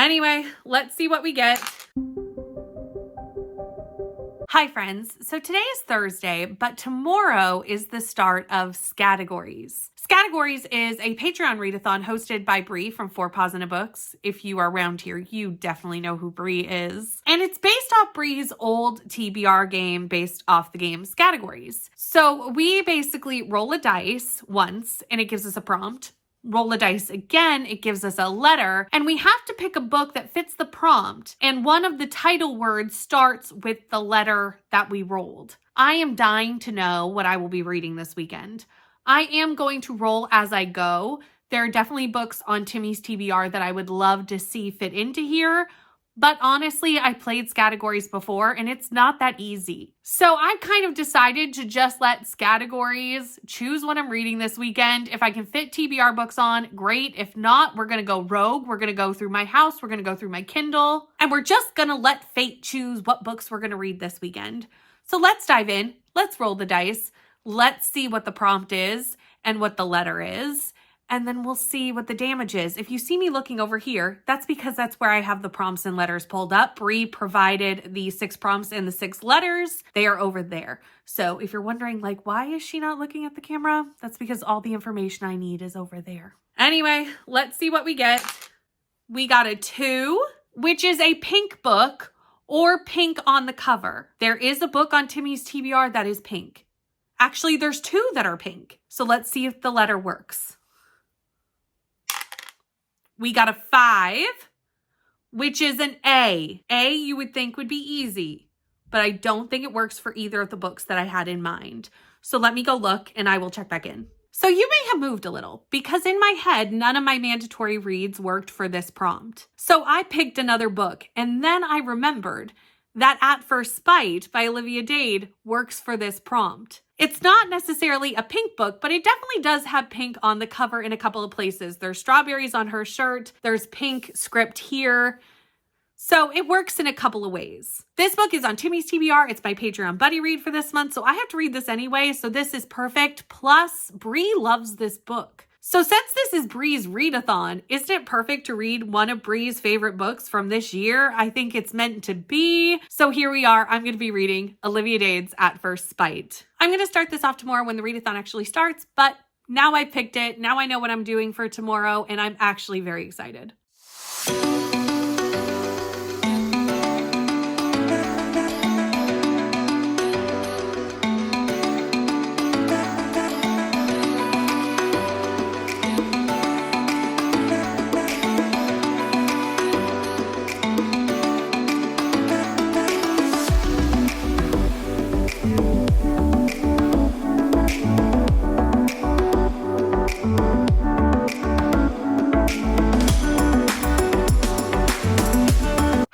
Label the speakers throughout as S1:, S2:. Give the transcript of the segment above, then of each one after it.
S1: Anyway, let's see what we get. Hi friends, so today is Thursday, but tomorrow is the start of Scattergories. Scattergories is a Patreon readathon hosted by Bree from Four Paws and a Books. If you are around here, you definitely know who Bree is. And it's based off Bree's old TBR game based off the game Scattergories. So we basically roll a dice once and it gives us a prompt. Roll a dice again, it gives us a letter, and we have to pick a book that fits the prompt, and one of the title words starts with the letter that we rolled. I am dying to know what I will be reading this weekend. I am going to roll as I go. There are definitely books on Timmy's TBR that I would love to see fit into here, but honestly, I played Scattergories before and it's not that easy. So I've kind of decided to just let Scattergories choose what I'm reading this weekend. If I can fit TBR books on, great. If not, we're gonna go rogue. We're gonna go through my house. We're gonna go through my Kindle. And we're just gonna let fate choose what books we're gonna read this weekend. So let's dive in. Let's roll the dice. Let's see what the prompt is and what the letter is. And then we'll see what the damage is. If you see me looking over here, that's because that's where I have the prompts and letters pulled up. Bree provided the 6 prompts and the 6 letters. They are over there. So if you're wondering, like, why is she not looking at the camera? That's because all the information I need is over there. Anyway, let's see what we get. We got a 2, which is a pink book or pink on the cover. There is a book on Timmy's TBR that is pink. Actually, there's 2 that are pink. So let's see if the letter works. We got a 5, which is an A. A you would think would be easy, but I don't think it works for either of the books that I had in mind. So let me go look and I will check back in. So you may have moved a little because in my head, none of my mandatory reads worked for this prompt. So I picked another book and then I remembered that At First Spite by Olivia Dade works for this prompt. It's not necessarily a pink book, but it definitely does have pink on the cover in a couple of places. There's strawberries on her shirt. There's pink script here. So it works in a couple of ways. This book is on Timmy's TBR. It's my Patreon buddy read for this month, so I have to read this anyway, so this is perfect. Plus, Bree loves this book. So since this is Bree's readathon, isn't it perfect to read one of Bree's favorite books from this year? I think it's meant to be. So here we are. I'm going to be reading Olivia Dade's At First Spite. I'm going to start this off tomorrow when the readathon actually starts, but now I picked it. Now I know what I'm doing for tomorrow, and I'm actually very excited.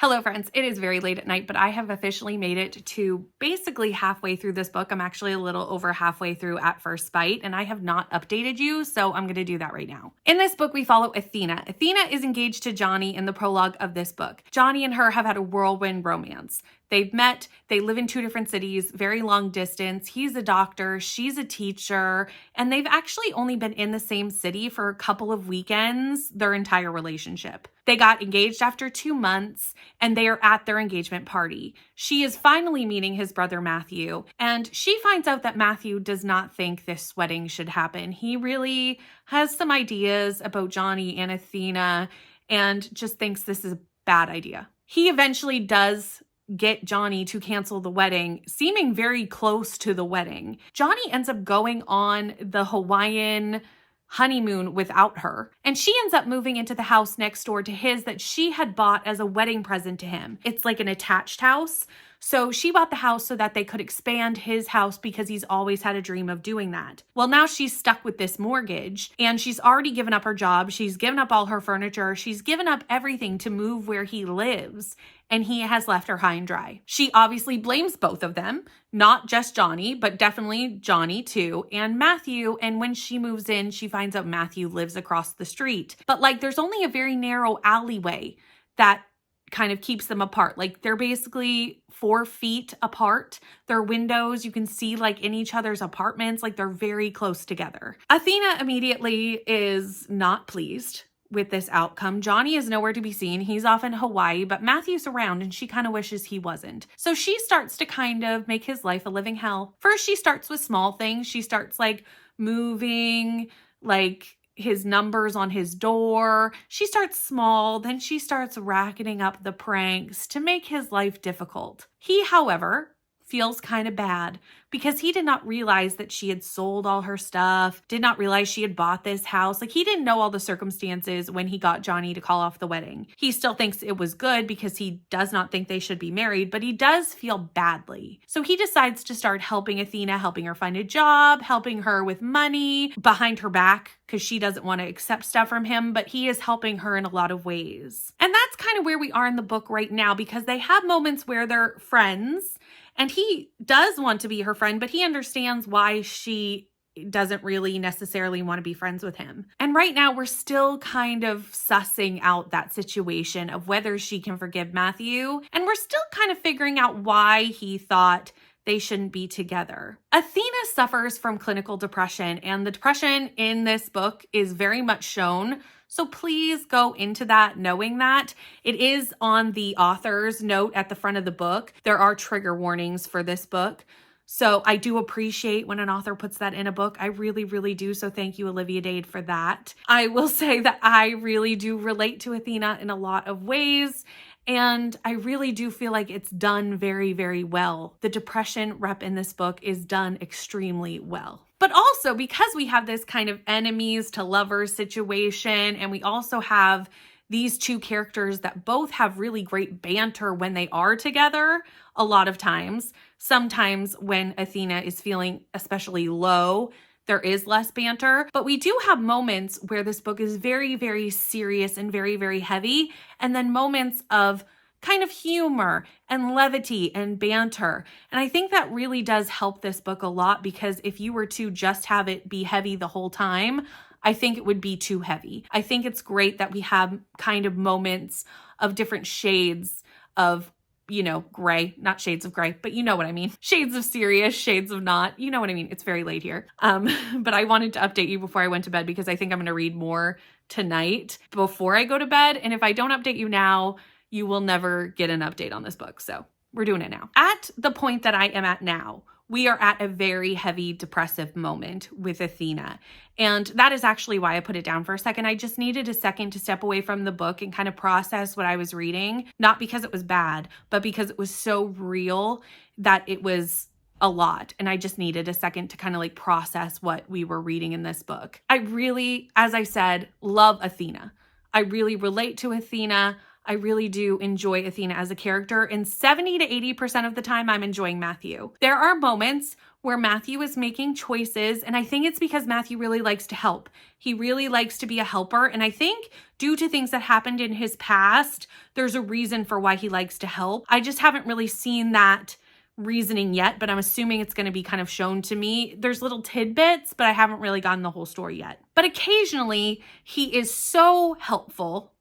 S1: Hello friends, it is very late at night, but I have officially made it to basically halfway through this book. I'm actually a little over halfway through At First Spite, and I have not updated you, so I'm going to do that right now. In this book, we follow Athena. Athena is engaged to Johnny in the prologue of this book. Johnny and her have had a whirlwind romance. They've met, they live in 2 different cities, very long distance. He's a doctor, she's a teacher, and they've actually only been in the same city for a couple of weekends their entire relationship. They got engaged after 2 months, and they are at their engagement party. She is finally meeting his brother Matthew, and she finds out that Matthew does not think this wedding should happen. He really has some ideas about Johnny and Athena, and just thinks this is a bad idea. He eventually does get Johnny to cancel the wedding, seeming very close to the wedding. Johnny ends up going on the Hawaiian honeymoon without her, and she ends up moving into the house next door to his that she had bought as a wedding present to him. It's like an attached house. So she bought the house so that they could expand his house because he's always had a dream of doing that. Well, now she's stuck with this mortgage and she's already given up her job. She's given up all her furniture. She's given up everything to move where he lives, and he has left her high and dry. She obviously blames both of them, not just Johnny, but definitely Johnny too, and Matthew. And when she moves in, she finds out Matthew lives across the street. But like, there's only a very narrow alleyway that kind of keeps them apart. Like, they're basically 4 feet apart. Their windows, you can see like in each other's apartments, like they're very close together. Athena immediately is not pleased with this outcome. Johnny is nowhere to be seen. He's off in Hawaii, but Matthew's around and she kind of wishes he wasn't. So she starts to kind of make his life a living hell. First, she starts with small things. She starts like moving, like his numbers on his door. She starts small, then she starts racketing up the pranks to make his life difficult. He, however, feels kind of bad because he did not realize that she had sold all her stuff, did not realize she had bought this house. Like, he didn't know all the circumstances when he got Johnny to call off the wedding. He still thinks it was good because he does not think they should be married, but he does feel badly. So he decides to start helping Athena, helping her find a job, helping her with money behind her back because she doesn't want to accept stuff from him, but he is helping her in a lot of ways. And that's kind of where we are in the book right now, because they have moments where they're friends and he does want to be her friend, but he understands why she doesn't really necessarily want to be friends with him. And right now we're still kind of sussing out that situation of whether she can forgive Matthew. And we're still kind of figuring out why he thought they shouldn't be together. Athena suffers from clinical depression, and the depression in this book is very much shown. So please go into that knowing that. It is on the author's note at the front of the book. There are trigger warnings for this book. So I do appreciate when an author puts that in a book. I really, really do. So thank you, Olivia Dade, for that. I will say that I really do relate to Athena in a lot of ways. And I really do feel like it's done very, very well. The depression rep in this book is done extremely well. But also because we have this kind of enemies to lovers situation, and we also have these two characters that both have really great banter when they are together a lot of times. Sometimes when Athena is feeling especially low, there is less banter, but we do have moments where this book is very, very serious and very, very heavy, and then moments of kind of humor and levity and banter. And I think that really does help this book a lot, because if you were to just have it be heavy the whole time, I think it would be too heavy. I think it's great that we have kind of moments of different shades of, you know, gray, not shades of gray, but you know what I mean. Shades of serious, shades of not, you know what I mean. It's very late here. But I wanted to update you before I went to bed because I think I'm going to read more tonight before I go to bed. And if I don't update you now, you will never get an update on this book. So we're doing it now. At the point that I am at now, we are at a very heavy depressive moment with Athena. And that is actually why I put it down for a second. I just needed a second to step away from the book and kind of process what I was reading, not because it was bad, but because it was so real that it was a lot. And I just needed a second to kind of like process what we were reading in this book. I really, as I said, love Athena. I really relate to Athena. I really do enjoy Athena as a character, and 70 to 80% of the time I'm enjoying Matthew. There are moments where Matthew is making choices, and I think it's because Matthew really likes to help. He really likes to be a helper, and I think due to things that happened in his past, there's a reason for why he likes to help. I just haven't really seen that reasoning yet, but I'm assuming it's going to be kind of shown to me. There's little tidbits, but I haven't really gotten the whole story yet. But occasionally, he is so helpful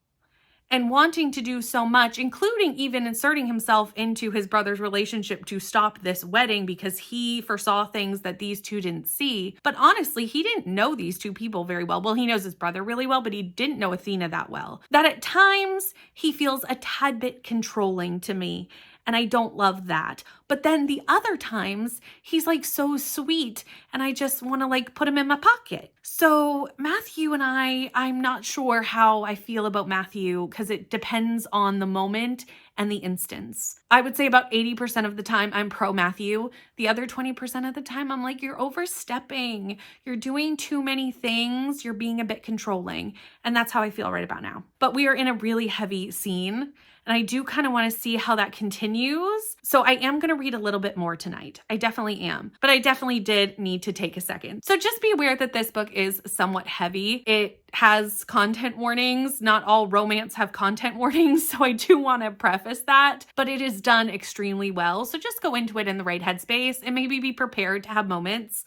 S1: and wanting to do so much, including even inserting himself into his brother's relationship to stop this wedding because he foresaw things that these two didn't see. But honestly, he didn't know these two people very well. Well, he knows his brother really well, but he didn't know Athena that well. That at times he feels a tad bit controlling to me. And I don't love that. But then the other times he's like so sweet and I just want to like put him in my pocket. So Matthew and I'm not sure how I feel about Matthew because it depends on the moment and the instance. I would say about 80% of the time I'm pro Matthew. The other 20% of the time I'm like, you're overstepping. You're doing too many things. You're being a bit controlling. And that's how I feel right about now. But we are in a really heavy scene. And I do kind of want to see how that continues. So I am going to read a little bit more tonight. I definitely am. But I definitely did need to take a second. So just be aware that this book is somewhat heavy. It has content warnings. Not all romance have content warnings. So I do want to preface that. But it is done extremely well. So just go into it in the right headspace and maybe be prepared to have moments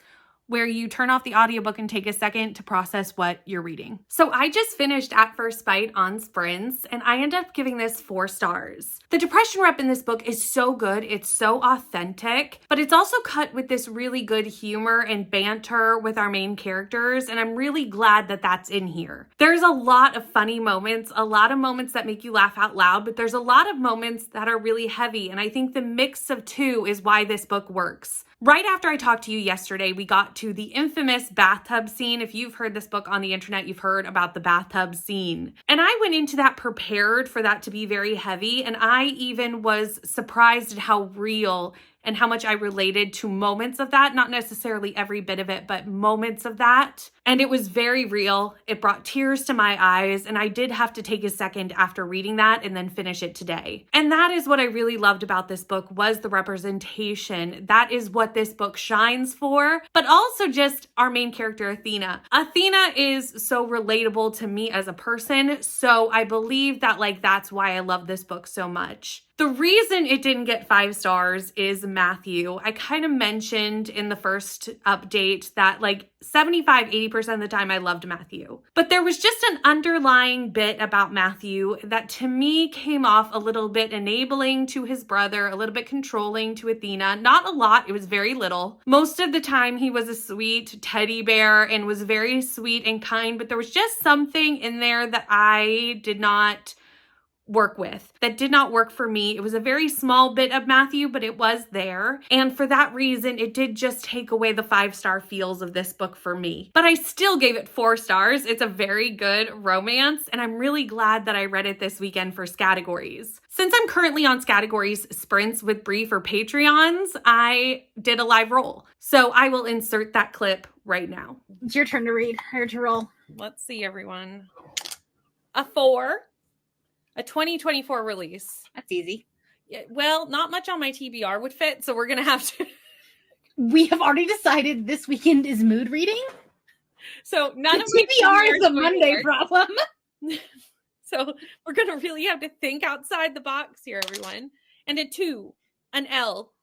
S1: where you turn off the audiobook and take a second to process what you're reading. So I just finished At First Bite on Sprints, and I ended up giving this 4 stars. The depression rep in this book is so good. It's so authentic, but it's also cut with this really good humor and banter with our main characters, and I'm really glad that that's in here. There's a lot of funny moments, a lot of moments that make you laugh out loud, but there's a lot of moments that are really heavy, and I think the mix of two is why this book works. Right after I talked to you yesterday, we got to the infamous bathtub scene. If you've heard this book on the internet, you've heard about the bathtub scene. And I went into that prepared for that to be very heavy, and I even was surprised at how real and how much I related to moments of that, not necessarily every bit of it, but moments of that. And it was very real. It brought tears to my eyes, and I did have to take a second after reading that and then finish it today. And that is what I really loved about this book, was the representation. That is what this book shines for, but also just our main character, Athena. Athena is so relatable to me as a person, so I believe that that's why I love this book so much. The reason it didn't get 5 stars is Matthew. I kind of mentioned in the first update that 75-80% of the time I loved Matthew. But there was just an underlying bit about Matthew that to me came off a little bit enabling to his brother, a little bit controlling to Athena. Not a lot, it was very little. Most of the time he was a sweet teddy bear and was very sweet and kind, but there was just something in there that I did not work with. That did not work for me. It was a very small bit of Matthew, but it was there. And for that reason, it did just take away the 5-star feels of this book for me. But I still gave it 4 stars. It's a very good romance, and I'm really glad that I read it this weekend for Scattergories. Since I'm currently on Scattergories Sprints with Bree for Patreons, I did a live roll. So I will insert that clip right now.
S2: It's your turn to read, or to roll.
S1: Let's see, everyone. A 4. A 2024 release.
S2: That's easy.
S1: Yeah, well, not much on my TBR would fit, so we're going to have to...
S2: We have already decided this weekend is mood reading.
S1: So none
S2: the
S1: of my
S2: TBR is a Monday problem.
S1: So we're going to really have to think outside the box here, everyone. And a 2, an L.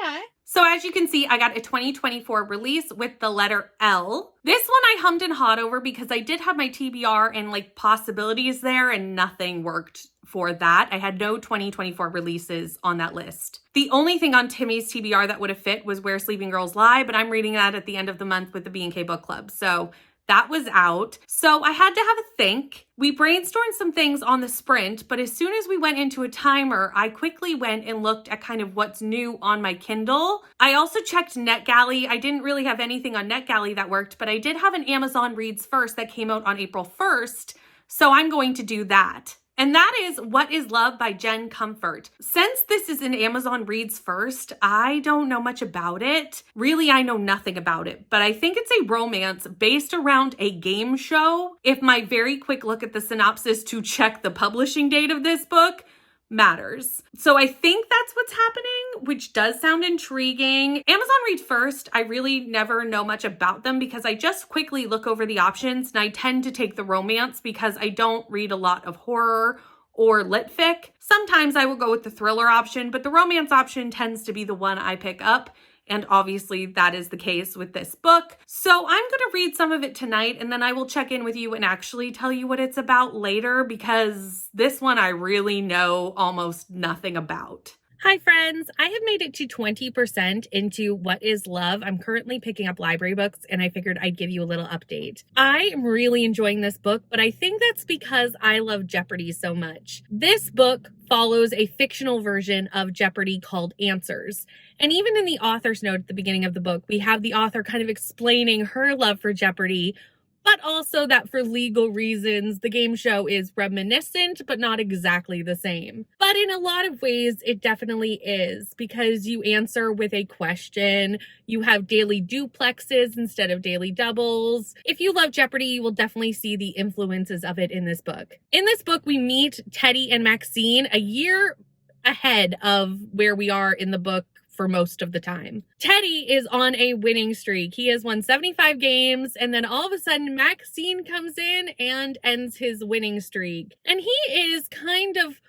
S2: Okay.
S1: So as you can see, I got a 2024 release with the letter L. This one I hummed and hawed over because I did have my TBR and possibilities there, and nothing worked for that. I had no 2024 releases on that list. The only thing on Timmy's TBR that would have fit was Where Sleeping Girls Lie, but I'm reading that at the end of the month with the B&K Book Club. So that was out. So I had to have a think. We brainstormed some things on the sprint, but as soon as we went into a timer, I quickly went and looked at kind of what's new on my Kindle. I also checked NetGalley. I didn't really have anything on NetGalley that worked, but I did have an Amazon Reads First that came out on April 1st, so I'm going to do that. And that is What is Love by Jen Comfort. Since this is an Amazon Reads First, I don't know much about it. Really, I know nothing about it, but I think it's a romance based around a game show. If my very quick look at the synopsis to check the publishing date of this book matters. So I think that's what's happening, which does sound intriguing. Amazon Read First, I really never know much about them because I just quickly look over the options, and I tend to take the romance because I don't read a lot of horror or lit fic. Sometimes I will go with the thriller option, but the romance option tends to be the one I pick up. And obviously that is the case with this book. So I'm going to read some of it tonight, and then I will check in with you and actually tell you what it's about later, because this one I really know almost nothing about. Hi friends, I have made it to 20% into What is Love. I'm currently picking up library books, and I figured I'd give you a little update. I am really enjoying this book, but I think that's because I love Jeopardy so much. This book follows a fictional version of Jeopardy called Answers. And even in the author's note at the beginning of the book, we have the author kind of explaining her love for Jeopardy, but also that for legal reasons, the game show is reminiscent, but not exactly the same. But in a lot of ways, it definitely is, because you answer with a question, you have daily duplexes instead of daily doubles. If you love Jeopardy, you will definitely see the influences of it in this book. In this book, we meet Teddy and Maxine a year ahead of where we are in the book for most of the time. Teddy is on a winning streak. He has won 75 games, and then all of a sudden Maxine comes in and ends his winning streak. And he is kind of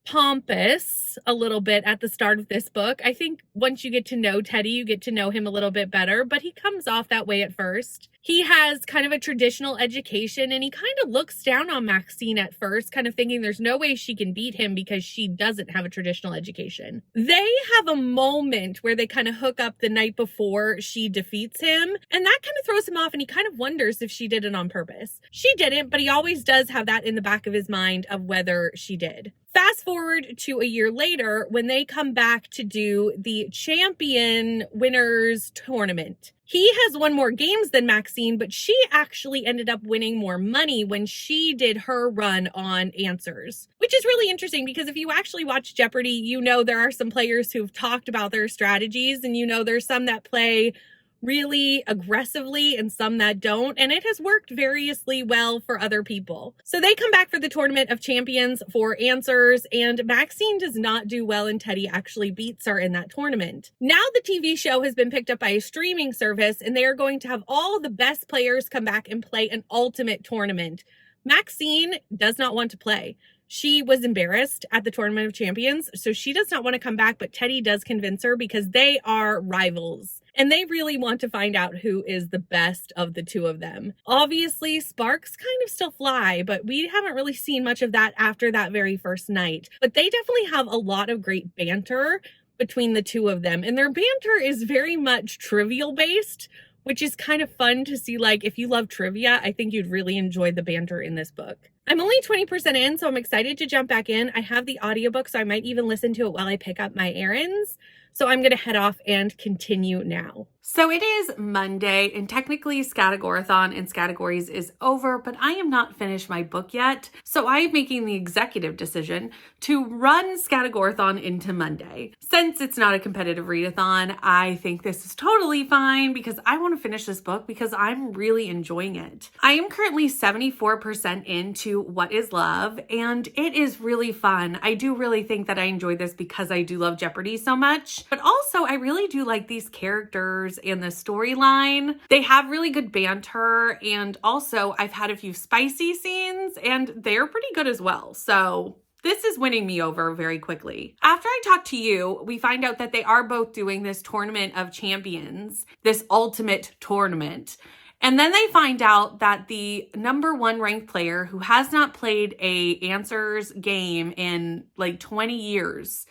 S1: pompous a little bit at the start of this book. I think once you get to know Teddy, you get to know him a little bit better, but he comes off that way at first. He has kind of a traditional education, and he kind of looks down on Maxine at first, kind of thinking there's no way she can beat him because she doesn't have a traditional education. They have a moment where they kind of hook up the night before she defeats him, and that kind of throws him off, and he kind of wonders if she did it on purpose. She didn't, but he always does have that in the back of his mind of whether she did. Fast forward to a year later when they come back to do the champion winners tournament. He has won more games than Maxine, but she actually ended up winning more money when she did her run on answers, which is really interesting because if you actually watch Jeopardy, you know there are some players who've talked about their strategies, and you know there's some that play really aggressively and some that don't, and it has worked variously well for other people. So they come back for the Tournament of Champions for answers, and Maxine does not do well, and Teddy actually beats her in that tournament. Now the TV show has been picked up by a streaming service, and they are going to have all the best players come back and play an ultimate tournament. Maxine does not want to play. She was embarrassed at the Tournament of Champions, so she does not want to come back, but Teddy does convince her because they are rivals. And they really want to find out who is the best of the two of them. Obviously, sparks kind of still fly, but we haven't really seen much of that after that very first night. But they definitely have a lot of great banter between the two of them. And their banter is very much trivial based, which is kind of fun to see. Like, if you love trivia, I think you'd really enjoy the banter in this book. I'm only 20% in, so I'm excited to jump back in. I have the audiobook, so I might even listen to it while I pick up my errands. So I'm going to head off and continue now. So it is Monday, and technically Scattergorathon and Scattergories is over, but I am not finished my book yet. So I am making the executive decision to run Scattergorathon into Monday. Since it's not a competitive readathon, I think this is totally fine because I want to finish this book because I'm really enjoying it. I am currently 74% into What is Love, and it is really fun. I do really think that I enjoy this because I do love Jeopardy so much, but also I really do like these characters and the storyline. They have really good banter, and also I've had a few spicy scenes and they're pretty good as well. So this is winning me over very quickly. After I talk to you, we find out that they are both doing this Tournament of Champions, this ultimate tournament. And then they find out that the #1 ranked player who has not played a answers game in like 20 years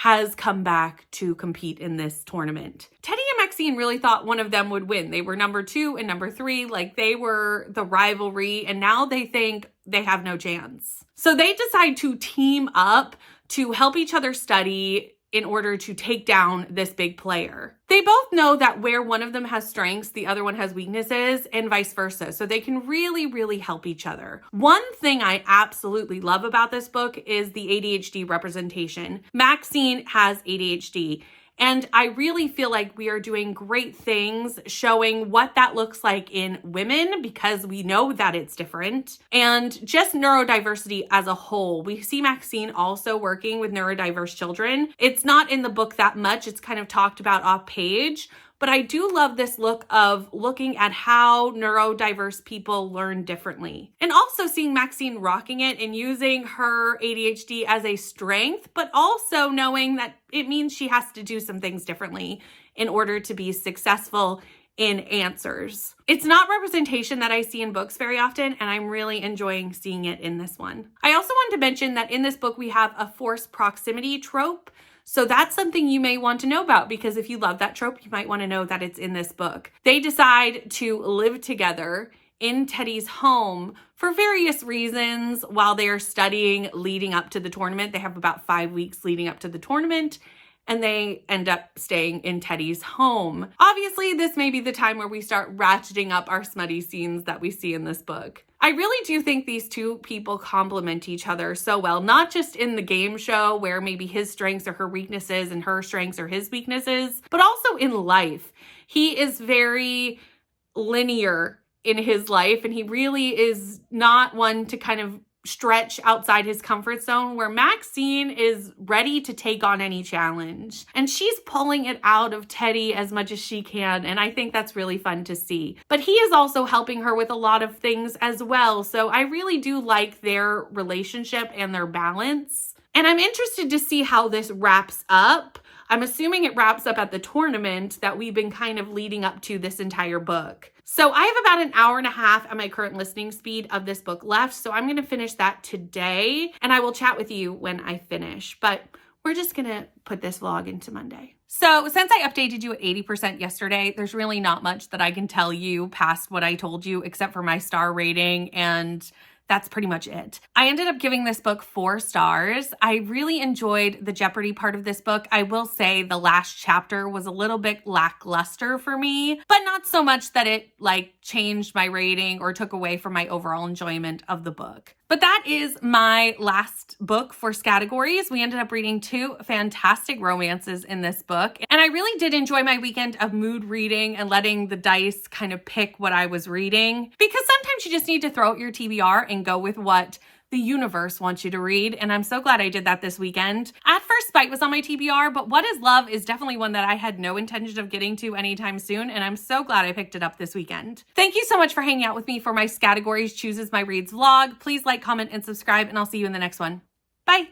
S1: has come back to compete in this tournament. Teddy and Maxine really thought one of them would win. They were #2 and #3, like they were the rivalry, and now they think they have no chance. So they decide to team up to help each other study in order to take down this big player. They both know that where one of them has strengths, the other one has weaknesses, and vice versa. So they can really, really help each other. One thing I absolutely love about this book is the ADHD representation. Maxine has ADHD. And I really feel like we are doing great things showing what that looks like in women because we know that it's different. And just neurodiversity as a whole. We see Maxine also working with neurodiverse children. It's not in the book that much. It's kind of talked about off page. But I do love this look of looking at how neurodiverse people learn differently. And also seeing Maxine rocking it and using her ADHD as a strength, but also knowing that it means she has to do some things differently in order to be successful in answers. It's not representation that I see in books very often, and I'm really enjoying seeing it in this one. I also wanted to mention that in this book, we have a forced proximity trope. So that's something you may want to know about because if you love that trope, you might want to know that it's in this book. They decide to live together in Teddy's home for various reasons while they are studying leading up to the tournament. They have about 5 weeks leading up to the tournament, and they end up staying in Teddy's home. Obviously, this may be the time where we start ratcheting up our smutty scenes that we see in this book. I really do think these two people complement each other so well, not just in the game show where maybe his strengths are her weaknesses and her strengths are his weaknesses, but also in life. He is very linear in his life, and he really is not one to kind of stretch outside his comfort zone, where Maxine is ready to take on any challenge. And she's pulling it out of Teddy as much as she can, and I think that's really fun to see. But he is also helping her with a lot of things as well, so I really do like their relationship and their balance. And I'm interested to see how this wraps up. I'm assuming it wraps up at the tournament that we've been kind of leading up to this entire book. So I have about an hour and a half at my current listening speed of this book left. So I'm going to finish that today and I will chat with you when I finish. But we're just going to put this vlog into Monday. So since I updated you at 80% yesterday, there's really not much that I can tell you past what I told you except for my star rating, and that's pretty much it. I ended up giving this book 4 stars. I really enjoyed the Jeopardy part of this book. I will say the last chapter was a little bit lackluster for me, but not so much that it changed my rating or took away from my overall enjoyment of the book. But that is my last book for Scattergories. We ended up reading 2 fantastic romances in this book. And I really did enjoy my weekend of mood reading and letting the dice kind of pick what I was reading. Because sometimes you just need to throw out your TBR and go with what the universe wants you to read. And I'm so glad I did that this weekend. At first, Spite was on my TBR, but What is Love is definitely one that I had no intention of getting to anytime soon. And I'm so glad I picked it up this weekend. Thank you so much for hanging out with me for my Scattergories Chooses My Reads vlog. Please like, comment, and subscribe, and I'll see you in the next one. Bye.